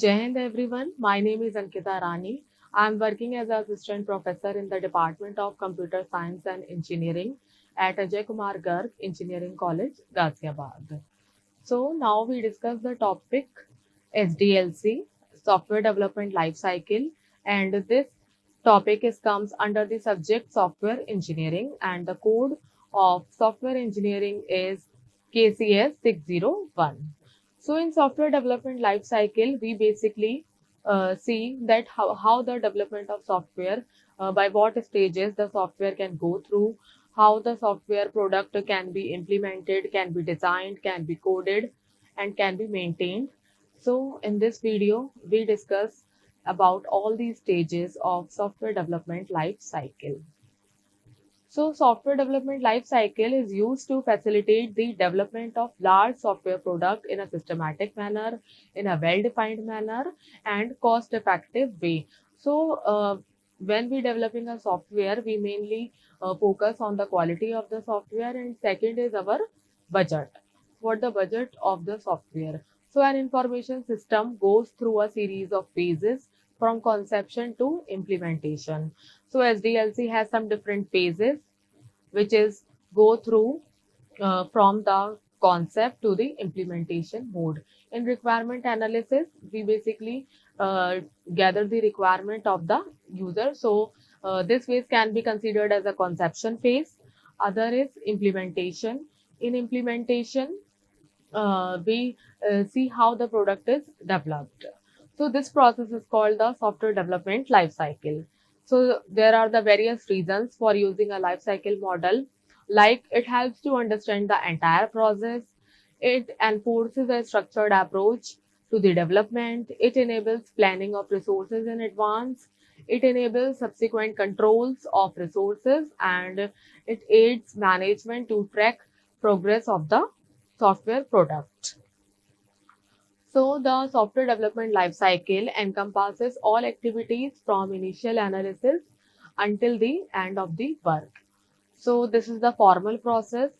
Jai Hind everyone. My name is Ankita Rani. I am working as an assistant professor in the Department of Computer Science and Engineering at Ajay Kumar Garg Engineering College, Ghaziabad. So now we discuss the topic SDLC, Software Development Life Cycle, and this topic is comes under the subject Software Engineering, and the code of Software Engineering is KCS 601. So in software development life cycle, we basically see that how the development of software, by what stages the software can go through, how the software product can be implemented, can be designed, can be coded, and can be maintained. So in this video, we discuss about all these stages of software development life cycle. So software development life cycle is used to facilitate the development of large software product in a systematic manner, in a well-defined manner, and cost-effective way. So when we developing a software, we mainly focus on the quality of the software, and second is our budget. What the budget of the software? So an information system goes through a series of phases from conception to implementation. So SDLC has some different phases, which is go through from the concept to the implementation mode. In requirement analysis, we basically gather the requirement of the user. So this phase can be considered as a conception phase. Other is implementation. In implementation, we see how the product is developed. So this process is called the software development life cycle. So there are the various reasons for using a life cycle model, like it helps to understand the entire process, it enforces a structured approach to the development, it enables planning of resources in advance, it enables subsequent controls of resources, and it aids management to track progress of the software product. So the software development life cycle encompasses all activities from initial analysis until the end of the work. So this is the formal process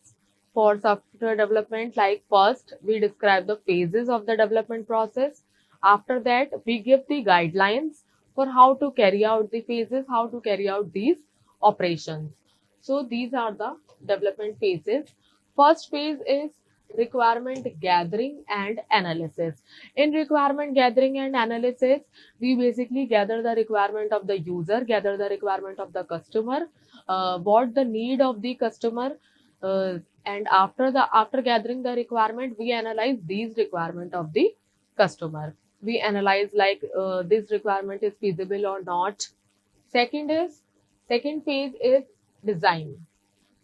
for software development. Like first, we describe the phases of the development process. After that, we give the guidelines for how to carry out the phases, how to carry out these operations. So these are the development phases. First phase is requirement gathering and analysis. In requirement gathering and analysis, we basically gather the requirement of the user, gather the requirement of the customer, what the need of the customer, and after gathering the requirement, we analyze these requirement of the customer. We analyze like this requirement is feasible or not. Second phase is design.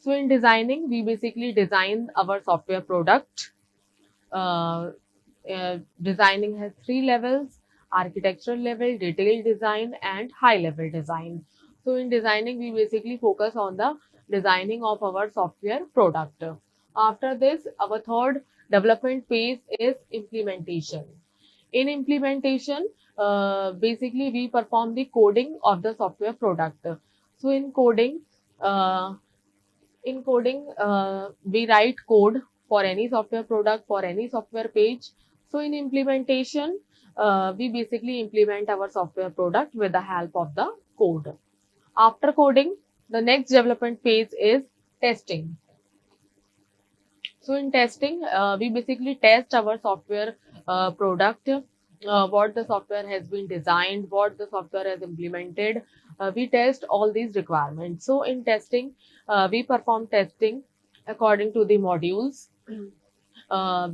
So in designing, we basically design our software product. Uh, Designing has three levels: architectural level, detailed design, and high level design. So in designing, we basically focus on the designing of our software product. After this, our third development phase is implementation. In implementation, basically we perform the coding of the software product. So uh, in coding, we write code for any software product, for any software page. So in implementation, we basically implement our software product with the help of the code. After coding, the next development phase is testing. So in testing, we basically test our software product, what the software has been designed, what the software has implemented. We test all these requirements. So in testing, we perform testing according to the modules.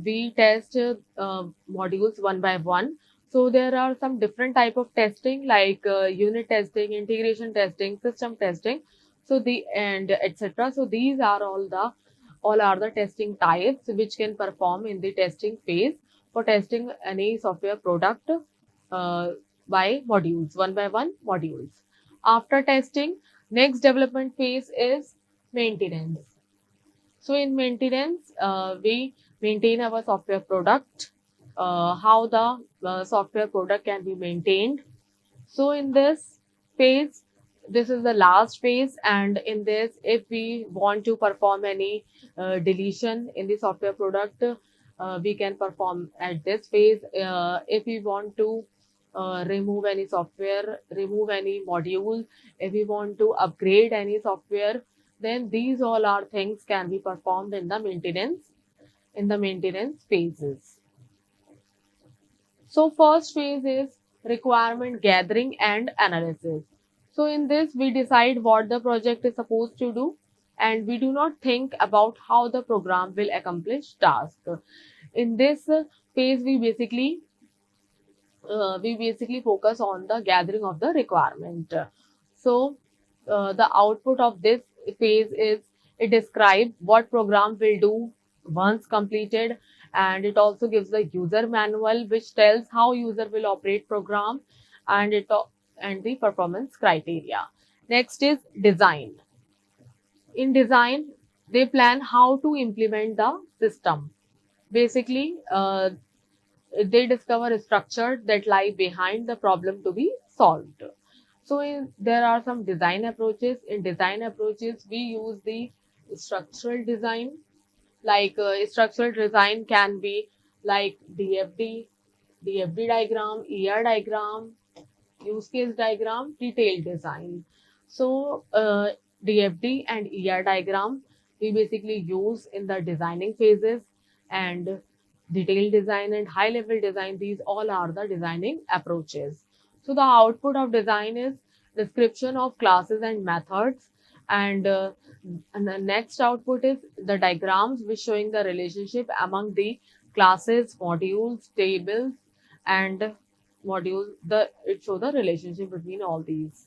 We test modules one by one. So there are some different type of testing like unit testing, integration testing, system testing. So the and etc. So these are all are the testing types which can perform in the testing phase for testing any software product uh, by modules, one by one modules. After testing, next development phase is maintenance. So in maintenance, we maintain our software product, how the software product can be maintained. So in this phase, this is the last phase, and in this, if we want to perform any deletion in the software product, we can perform at this phase. If we want to remove any software, remove any module, if we want to upgrade any software, then these all are things can be performed in the maintenance phases. So first phase is requirement gathering and analysis. So in this we decide what the project is supposed to do, and we do not think about how the program will accomplish task. In this phase we basically focus on the gathering of the requirement. So the output of this phase is it describes what program will do once completed, and it also gives the user manual which tells how user will operate program and and the performance criteria. Next is design. In design, they plan how to implement the system. Basically, they discover a structure that lie behind the problem to be solved. So there are some design approaches. In design approaches, we use the structural design. Like structural design can be like DFD diagram, ER diagram, use case diagram, detailed design. So DFD and ER diagram we basically use in the designing phases, and detailed design and high level design, these all are the designing approaches. So the output of design is description of classes and methods, and the next output is the diagrams which showing the relationship among the classes, modules, tables, and module. It shows the relationship between all these.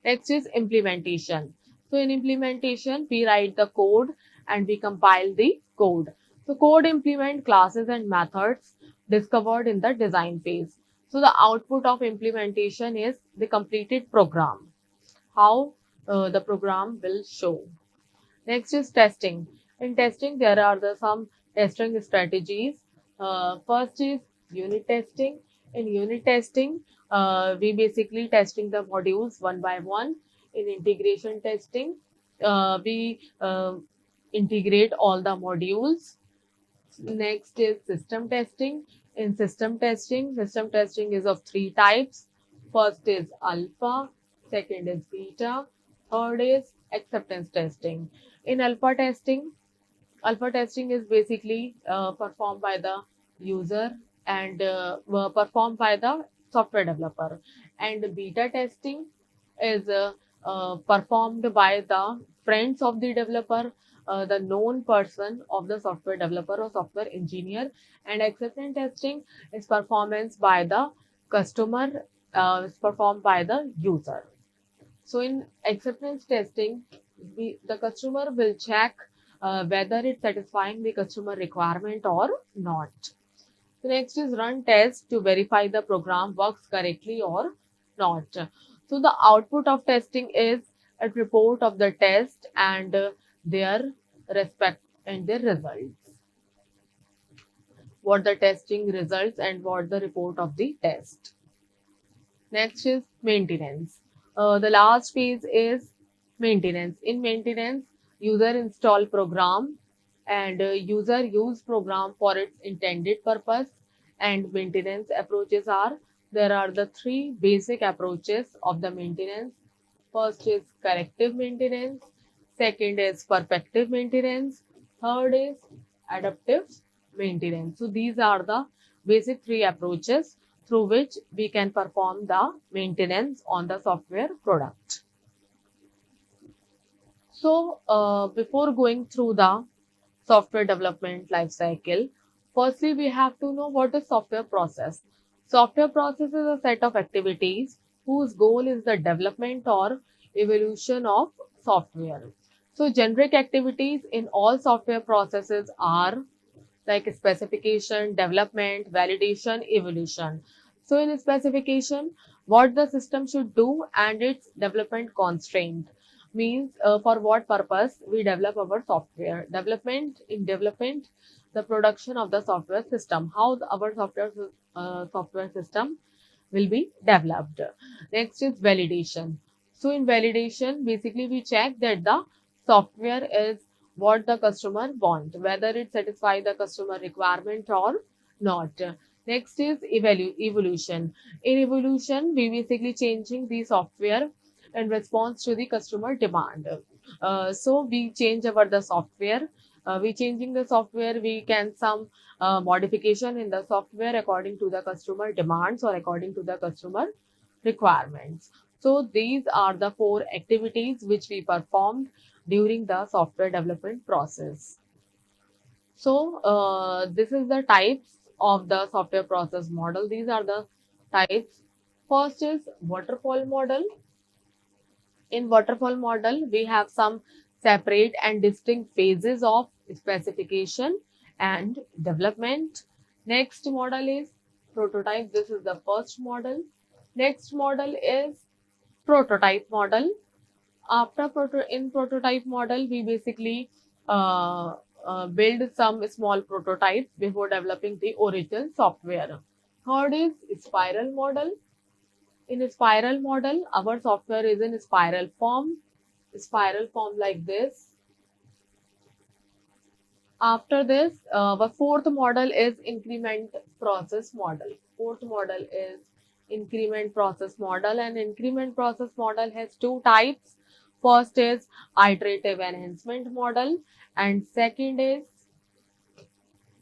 Next is implementation. So in implementation, we write the code and we compile the code. So code implement classes and methods discovered in the design phase. So the output of implementation is the completed program, how the program will show. Next is testing. In testing, there are some testing strategies. First is unit testing. In unit testing, we basically testing the modules one by one. In integration testing, we integrate all the modules. Next is system testing. In system testing is of three types. First is alpha, second is beta, third is acceptance testing. In alpha testing is basically performed by the user and performed by the software developer. And beta testing is performed by the friends of the developer, the known person of the software developer or software engineer. And acceptance testing is performance by the customer, is performed by the user. So in acceptance testing, the customer will check whether it's satisfying the customer requirement or not. The next is run test to verify the program works correctly or not. So the output of testing is a report of the test and their respect and their results. What the testing results and what the report of the test. Next is maintenance. The last phase is maintenance. In maintenance, user install program and user use program for its intended purpose. And maintenance approaches are, there are the three basic approaches of the maintenance. First is corrective maintenance, second is perfective maintenance, third is adaptive maintenance. So these are the basic three approaches through which we can perform the maintenance on the software product. So before going through the software development life cycle, firstly we have to know what is software process. Software process is a set of activities whose goal is the development or evolution of software. So generic activities in all software processes are like specification, development, validation, evolution. So in specification, what the system should do and its development constraint means for what purpose we develop our software. Development, the production of the software system, how our software system will be developed. Next is validation. So in validation, basically we check that the software is what the customer want, whether it satisfies the customer requirement or not. Next is evolution. In evolution, we basically changing the software in response to the customer demand. So we change our the software. We changing the software. We can some modification in the software according to the customer demands or according to the customer requirements. So these are the four activities which we performed during the software development process. So this is the types of the software process model. These are the types. First is waterfall model. In waterfall model, we have some separate and distinct phases of specification and development. Next model is prototype. This is the first model. Next model is prototype model. After in prototype model, we basically build some small prototype before developing the original software. Third is spiral model. In a spiral model, our software is in spiral form like this. After this, the fourth model is increment process model. Fourth model is increment process model, and increment process model has two types. First is iterative enhancement model, and second is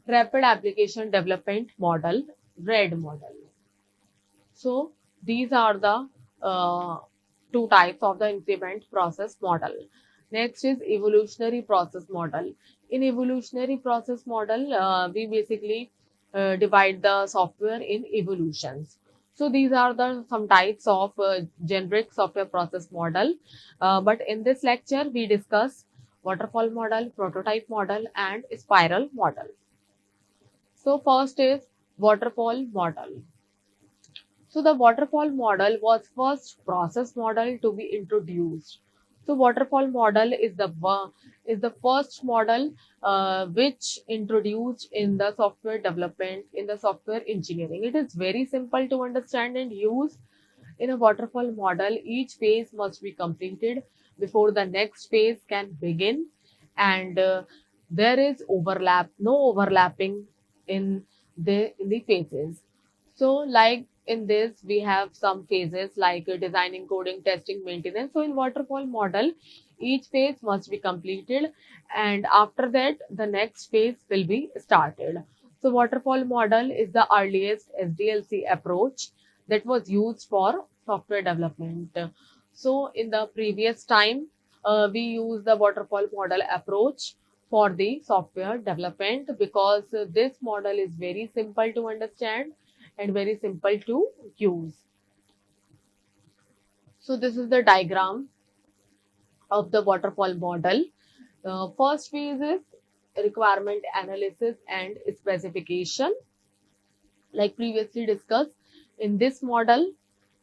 rapid application development model, RAD model. So these are the two types of the increment process model. Next is evolutionary process model. In evolutionary process model, we basically divide the software in evolutions. So these are the some types of generic software process model. But in this lecture, we discuss waterfall model, prototype model, and spiral model. So first is waterfall model. So the waterfall model was first process model to be introduced. So waterfall model is the first model which introduced in the software development, in the software engineering. It is very simple to understand and use. In a waterfall model, each phase must be completed before the next phase can begin, and there is no overlapping in the phases. So, like in this, we have some phases like designing, coding, testing, maintenance. So, in waterfall model, each phase must be completed, and after that, the next phase will be started. So, waterfall model is the earliest SDLC approach that was used for software development. So, in the previous time, we use the waterfall model approach for the software development because this model is very simple to understand and very simple to use. So this is the diagram of the waterfall model. First phase is requirement analysis and specification. Like previously discussed, in this model,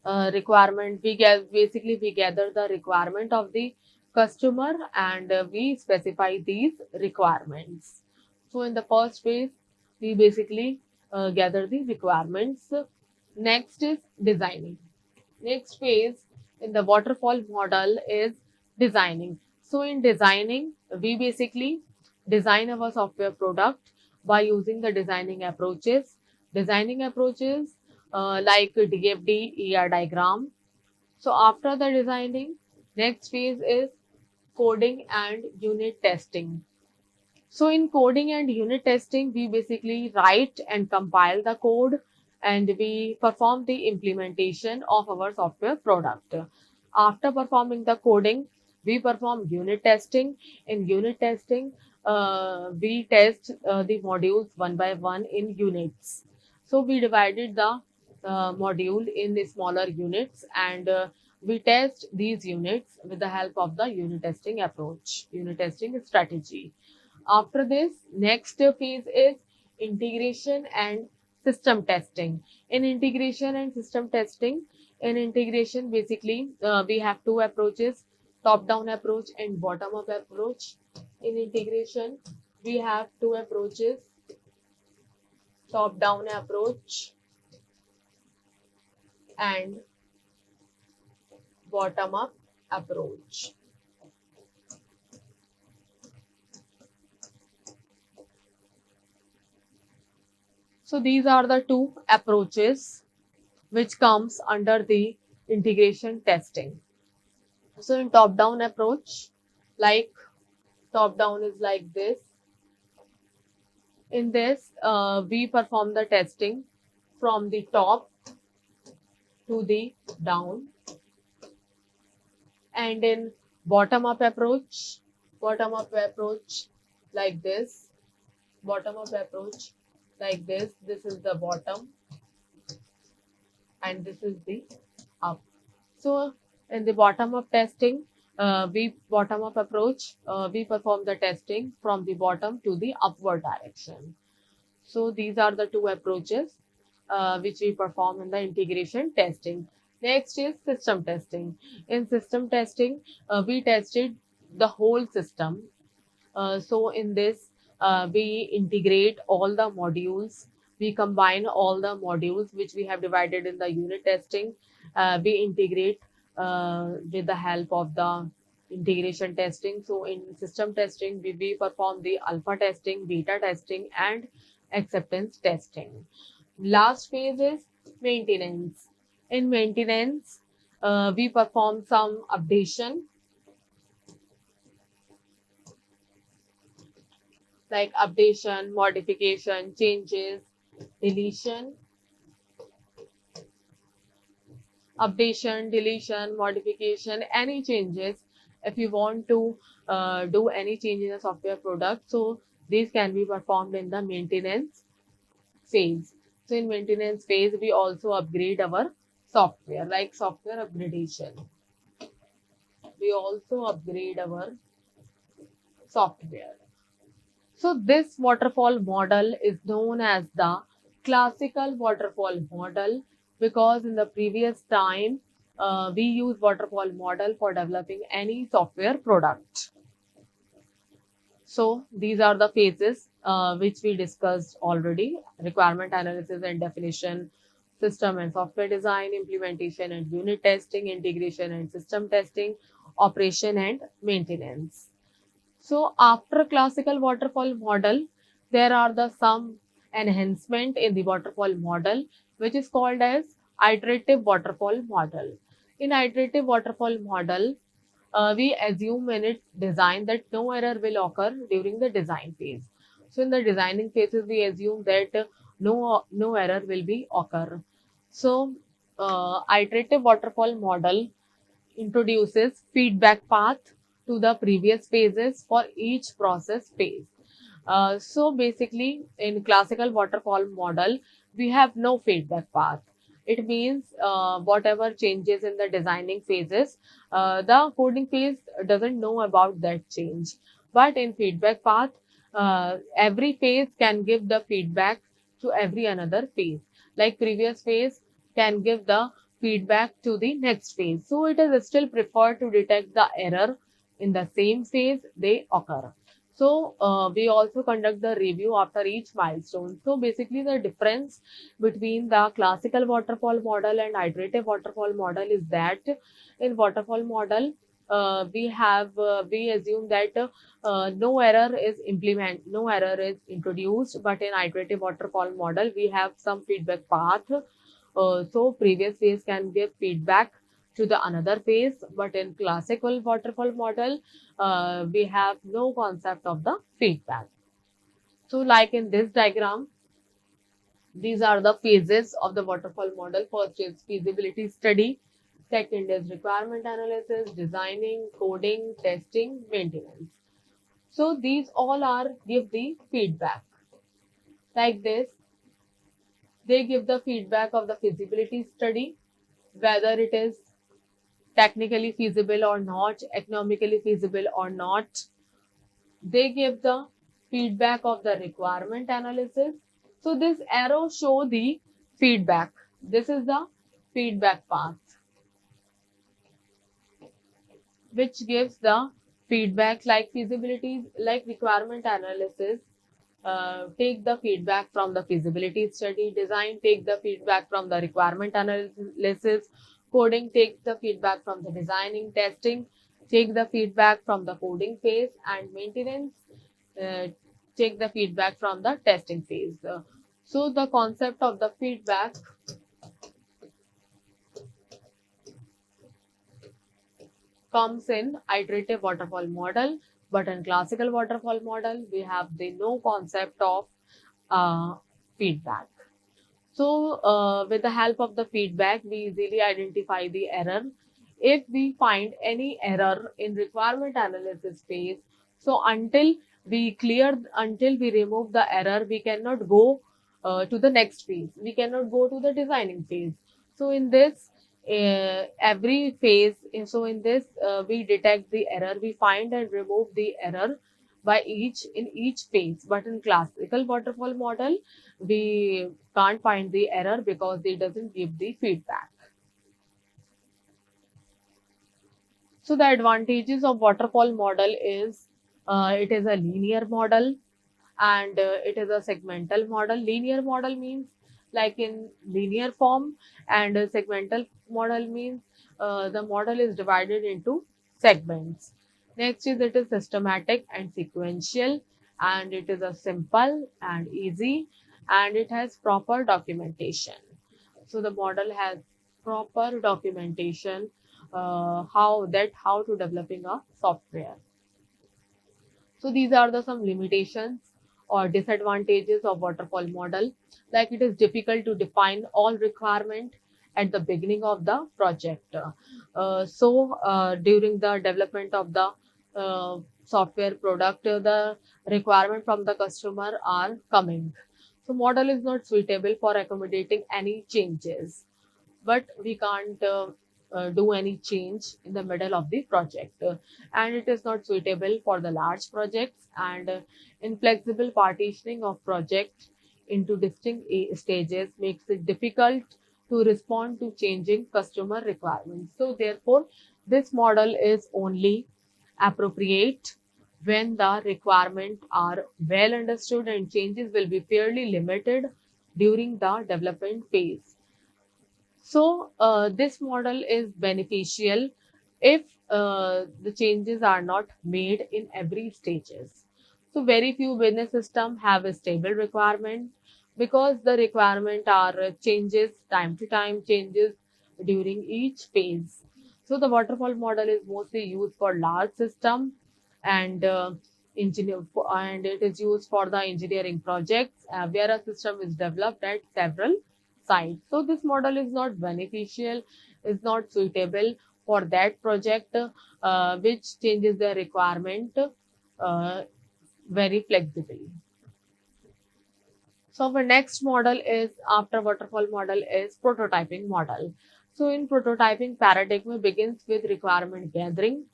basically we gather the requirement of the customer and we specify these requirements. So in the first phase, we basically gather the requirements. Next is designing. Next phase in the waterfall model is designing. So in designing, we basically design our software product by using the designing approaches. Designing approaches like DFD, ER diagram. So after the designing, next phase is coding and unit testing. So in coding and unit testing, we basically write and compile the code and we perform the implementation of our software product. After performing the coding, we perform unit testing. In unit testing, we test the modules one by one in units. So we divided the module in the smaller units and we test these units with the help of the unit testing approach, unit testing strategy. After this, next phase is integration and system testing. In integration and system testing, in integration, basically, we have two approaches, top-down approach and bottom-up approach. In integration, we have two approaches, top-down approach and bottom-up approach. So these are the two approaches which comes under the integration testing. So in top-down approach, like top-down is like this. In this, we perform the testing from the top to the down. And in bottom-up approach like this, bottom-up approach like this is the bottom and this is the up. So in the bottom-up testing, bottom-up approach, we perform the testing from the bottom to the upward direction. So these are the two approaches which we perform in the integration testing. Next is system testing. In system testing, we tested the whole system. So in this, we integrate all the modules. We combine all the modules which we have divided in the unit testing. We integrate with the help of the integration testing. So in system testing, we perform the alpha testing, beta testing, and acceptance testing. Last phase is maintenance. In maintenance, we perform some updation like updation, modification, changes, deletion, updation, deletion, modification, any changes. If you want to do any change in a software product, so these can be performed in the maintenance phase. So in maintenance phase, we also upgrade our software, like software upgradation. We also upgrade our software. So this waterfall model is known as the classical waterfall model because in the previous time we use waterfall model for developing any software product. So these are the phases which we discussed already: requirement analysis and definition, system and software design, implementation and unit testing, integration and system testing, operation and maintenance. So after classical waterfall model, there are the some enhancement in the waterfall model, which is called as iterative waterfall model. In iterative waterfall model, we assume in its design that no error will occur during the design phase. So in the designing phases, we assume that no error will be occur. So iterative waterfall model introduces feedback path to the previous phases for each process phase. So basically, in classical waterfall model, we have no feedback path. It means whatever changes in the designing phases, the coding phase doesn't know about that change. But in feedback path, every phase can give the feedback to every another phase. Like previous phase can give the feedback to the next phase. So it is still preferred to detect the error in the same phase they occur. So we also conduct the review after each milestone. So basically the difference between the classical waterfall model and iterative waterfall model is that in waterfall model we assume that no error is introduced, but in iterative waterfall model we have some feedback path. So previous phase can give feedback to the another phase, but in classical waterfall model, we have no concept of the feedback. So like in this diagram, these are the phases of the waterfall model. First is feasibility study. Second is requirement analysis, designing, coding, testing, maintenance. So these all are give the feedback. Like this, they give the feedback of the feasibility study, whether it is technically feasible or not, economically feasible or not. They give the feedback of the requirement analysis. So this arrow show the feedback. This is the feedback path, which gives the feedback like feasibility, like requirement analysis. Take the feedback from the feasibility study. Design, take the feedback from the requirement analysis. Coding, take the feedback from the designing. Testing, take the feedback from the coding phase. And maintenance, uh, take the feedback from the testing phase. So the concept of the feedback comes in iterative waterfall model, but in classical waterfall model, we have the no concept of uh, feedback. So with the help of the feedback, we easily identify the error. If we find any error in requirement analysis phase, so until we remove the error, we cannot go to the next phase. We cannot go to the designing phase. So in this, every phase, so in this, we detect the error, we find and remove the error by each phase. But in classical waterfall model, we can't find the error because it doesn't give the feedback. So the advantages of waterfall model is it is a linear model and it is a segmental model. Linear model means like in linear form, and segmental model means the model is divided into segments. Next is it is systematic and sequential, and it is a simple and easy, and it has proper documentation. So the model has proper documentation how to developing a software. So these are the some limitations or disadvantages of waterfall model. Like it is difficult to define all requirement at the beginning of the project. During the development of the software product, the requirement from the customer are coming. So model is not suitable for accommodating any changes, but we can't do any change in the middle of the project. And it is not suitable for the large projects, and inflexible partitioning of project into distinct stages makes it difficult to respond to changing customer requirements. So therefore, this model is only appropriate when the requirements are well understood and changes will be fairly limited during the development phase. So this model is beneficial if the changes are not made in every stages. So very few business systems have a stable requirement because the requirement are changes time to time, changes during each phase. So the waterfall model is mostly used for large system and and it is used for the engineering projects where a system is developed at several side. So this model is not beneficial, is not suitable for that project which changes the requirement very flexibly. So our next model is after waterfall model is prototyping model. So in prototyping paradigm begins with requirement gathering.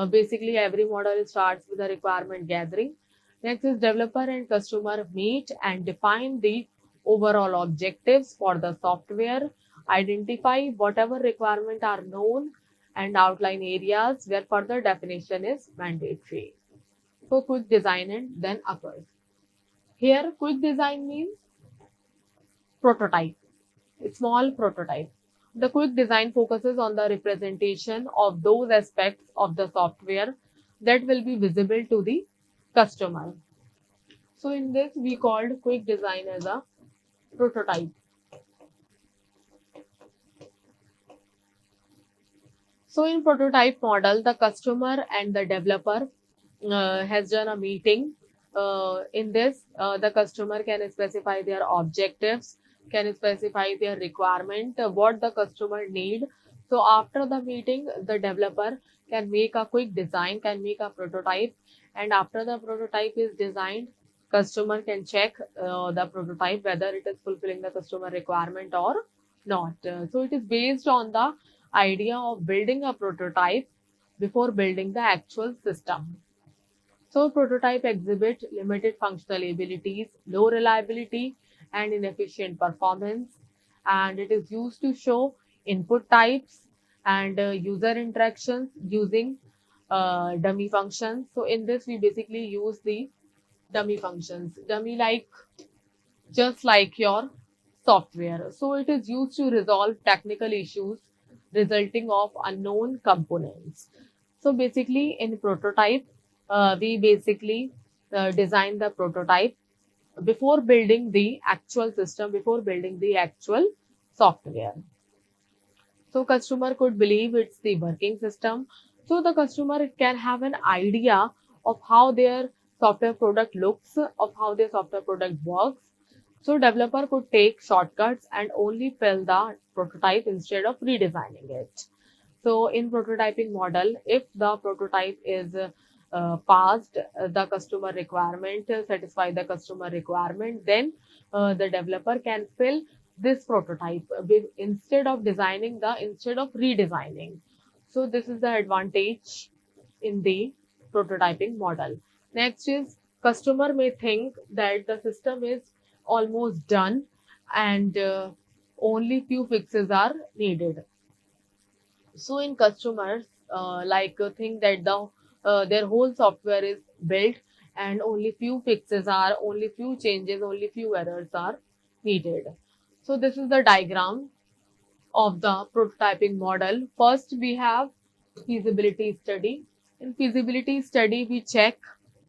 Basically, every model starts with a requirement gathering. Next is developer and customer meet and define the overall objectives for the software, identify whatever requirements are known, and outline areas where further definition is mandatory. So, quick design and then occurs. Here, quick design means prototype, a small prototype. The quick design focuses on the representation of those aspects of the software that will be visible to the customer. So in this, we called quick design as a prototype. So in prototype model, the customer and the developer has done a meeting. In this, the customer can specify their objectives, can specify their requirement, what the customer need. So after the meeting, the developer can make a quick design, can make a prototype, and after the prototype is designed, customer can check the prototype whether it is fulfilling the customer requirement or not. So it is based on the idea of building a prototype before building the actual system. So prototype exhibit limited functional abilities, low reliability, and inefficient performance, and it is used to show input types and user interactions using dummy functions. So in this, we basically use the dummy functions, dummy like just like your software. So it is used to resolve technical issues resulting of unknown components. So basically in prototype, we basically design the prototype before building the actual system, before building the actual software. So customer could believe it's the working system. So the customer can have an idea of how their software product looks, of how their software product works. So developer could take shortcuts and only fill the prototype instead of redesigning it. So in prototyping model, if the prototype is passed the customer requirement, satisfy the customer requirement, then the developer can fill this prototype instead of redesigning. So this is the advantage in the prototyping model. Next is customer may think that the system is almost done and only few fixes are needed. So in customers think that their whole software is built and only few changes, only few errors are needed. So this is the diagram of the prototyping model. First we have feasibility study. In feasibility study we check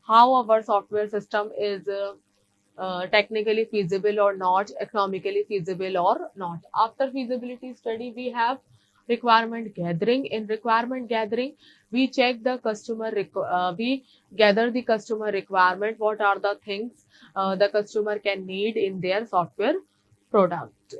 how our software system is technically feasible or not, economically feasible or not. After feasibility study, we have requirement gathering. In requirement gathering, we check the we gather the customer requirement. What are the things the customer can need in their software product?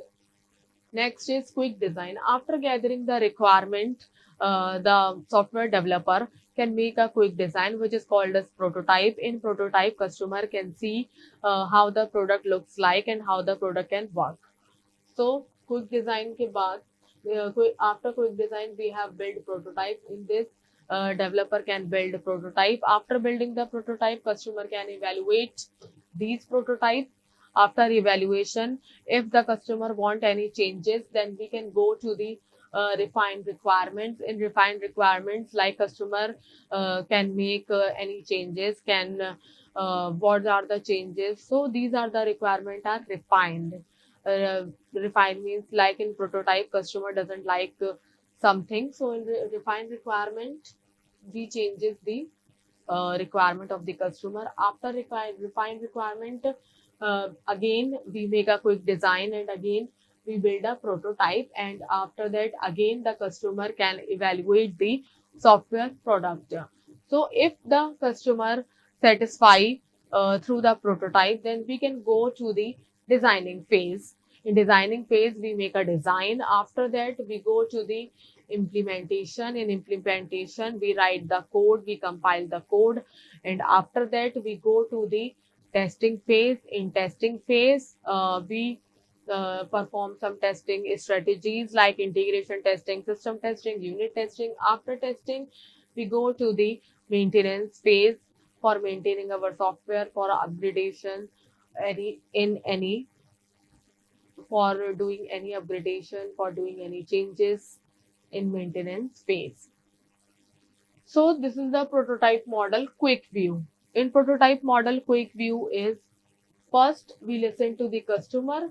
Next is quick design. After gathering the requirement, the software developer can make a quick design which is called as prototype. In prototype, customer can see how the product looks like and how the product can work. So quick design के बाद after quick design we have build prototype. In this developer can build a prototype. After building the prototype, customer can evaluate these prototypes. After evaluation, if the customer want any changes, then we can go to the refined requirements. In refined requirements, like customer can make any changes, can what are the changes. So these are the requirement are refined. Refined means like in prototype, customer doesn't like something. So in refined requirement, we changes the requirement of the customer. After refined requirement, again we make a quick design and again we build a prototype, and after that again the customer can evaluate the software product. So if the customer satisfy through the prototype, then we can go to the designing phase. In designing phase, we make a design. After that, we go to the implementation. In implementation, we write the code, we compile the code, and after that, we go to the testing phase. In testing phase, we perform some testing strategies like integration testing, system testing, unit testing. After testing, we go to the maintenance phase for maintaining our software, for upgradation, any for doing any upgradation, for doing any changes in maintenance phase. So this is the prototype model quick view. In prototype model quick view is first we listen to the customer.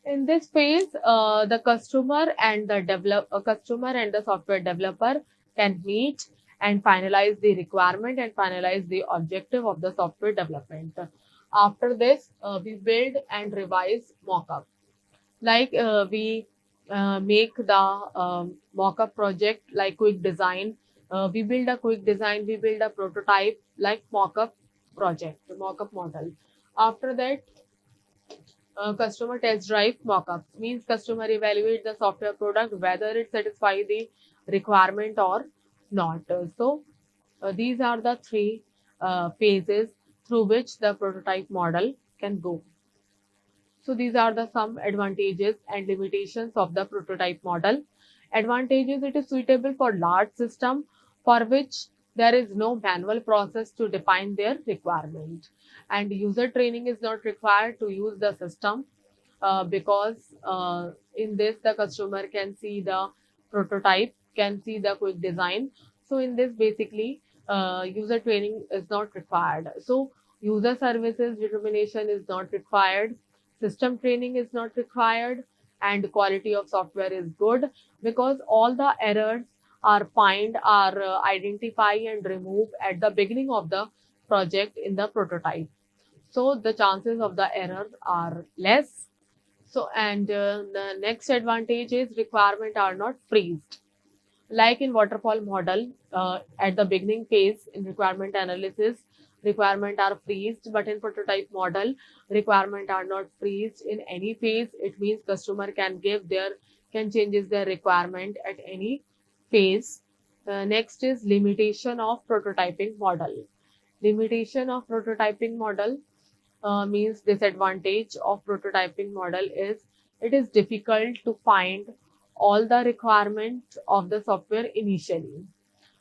In this phase, the customer and the software developer can meet and finalize the requirement and finalize the objective of the software development. After this, we build and revise mockup. Like we make the mockup project like quick design. We build a quick design, we build a prototype like mockup project, mockup model. After that, customer test drive mockup means customer evaluate the software product whether it satisfy the requirement or not. So these are the three phases through which the prototype model can go. So these are the some advantages and limitations of the prototype model. Advantages: it is suitable for large system for which there is no manual process to define their requirement, and user training is not required to use the system because in this the customer can see the prototype, can see the quick design. So in this basically user training is not required. So user services determination is not required, system training is not required, and quality of software is good because all the errors are identified and removed at the beginning of the project in the prototype. So the chances of the error are less. So, and the next advantage is requirement are not freezed. Like in waterfall model, at the beginning phase in requirement analysis, requirement are freezed, but in prototype model, requirement are not freezed in any phase. It means customer can changes their requirement at any phase. Next is limitation of prototyping model. Limitation of prototyping model means disadvantage of prototyping model is it is difficult to find all the requirements of the software initially.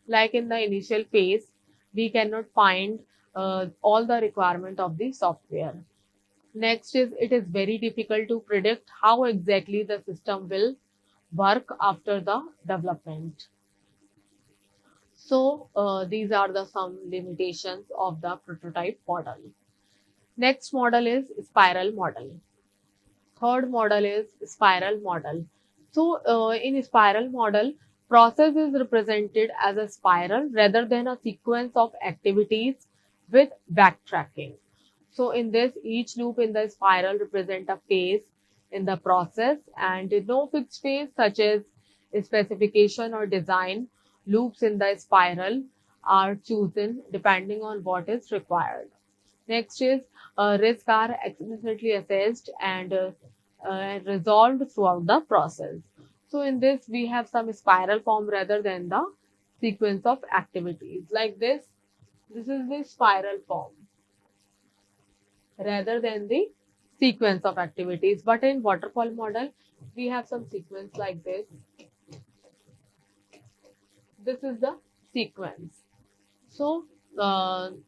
Like in the initial phase, we cannot find all the requirement of the software. Next is it is very difficult to predict how exactly the system will work after the development. So these are the some limitations of the prototype model. Next model is spiral model. Third model is spiral model. So in spiral model, process is represented as a spiral rather than a sequence of activities with backtracking. So in this, each loop in the spiral represent a phase in the process, and no fixed phase such as specification or design. Loops in the spiral are chosen depending on what is required. Next is risks are explicitly assessed and resolved throughout the process. So in this, we have some spiral form rather than the sequence of activities. Like this is the spiral form rather than the sequence of activities. But in waterfall model, we have some sequence like this. This is the sequence. So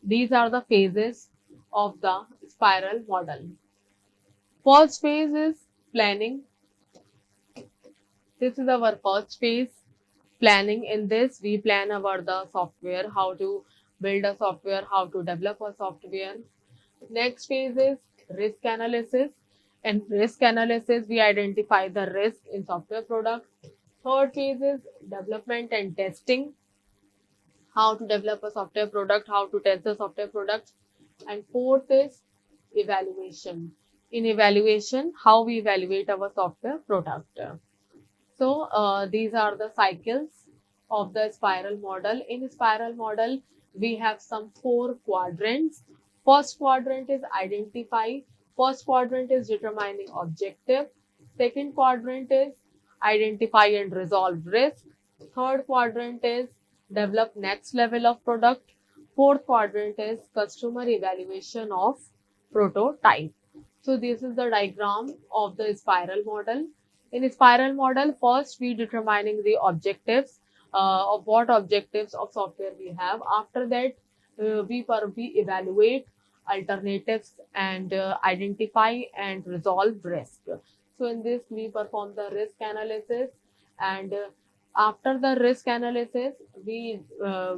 these are the phases of the spiral model. First phase is planning. This is our first phase, planning. In this, we plan our the software, how to build a software, how to develop a software. Next phase is risk analysis. In risk analysis, we identify the risk in software products. Third phase is development and testing, how to develop a software product, how to test the software product. And fourth is evaluation. In evaluation, how we evaluate our software product. So these are the cycles of the spiral model. In spiral model, we have some four quadrants. First quadrant is identify. First quadrant is determining objective. Second quadrant is identify and resolve risk. Third quadrant is develop next level of product. Fourth quadrant is customer evaluation of prototype. So this is the diagram of the spiral model. In a spiral model, first we determining the objectives of what objectives of software we have. After that, we evaluate alternatives and identify and resolve risk. So in this, we perform the risk analysis, and after the risk analysis, we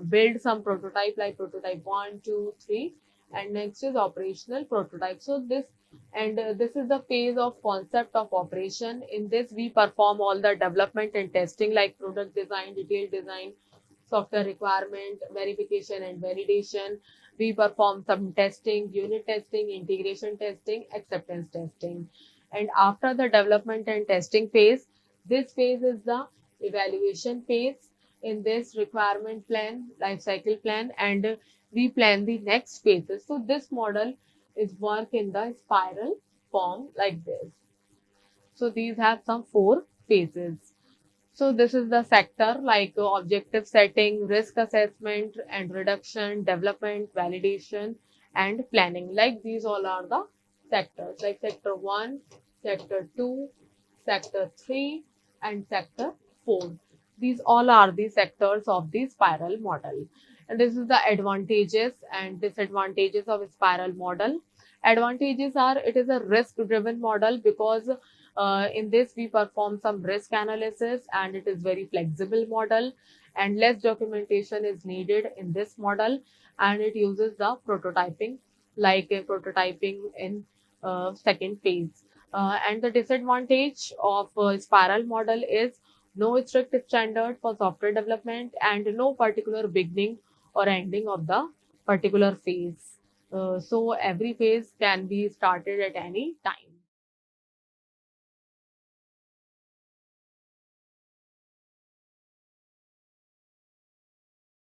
build some prototype like prototype 1, 2, 3, and next is operational prototype. So this is the phase of concept of operation. In this, we perform all the development and testing like product design, detailed design, software requirement, verification and validation. We perform some testing, unit testing, integration testing, acceptance testing. And after the development and testing phase, this phase is the evaluation phase. In this requirement plan, life cycle plan, and we plan the next phases. So this model is work in the spiral form like this. So these have some four phases. So this is the sector like objective setting, risk assessment and reduction, development, validation, and planning. Like these all are the sectors like sector 1, sector 2, sector 3, and sector 4. These all are the sectors of the spiral model. And this is the advantages and disadvantages of a spiral model. Advantages are it is a risk driven model because in this we perform some risk analysis, and it is very flexible model, and less documentation is needed in this model, and it uses the prototyping like a prototyping in second phase. And the disadvantage of spiral model is no strict standard for software development and no particular beginning or ending of the particular phase. So every phase can be started at any time.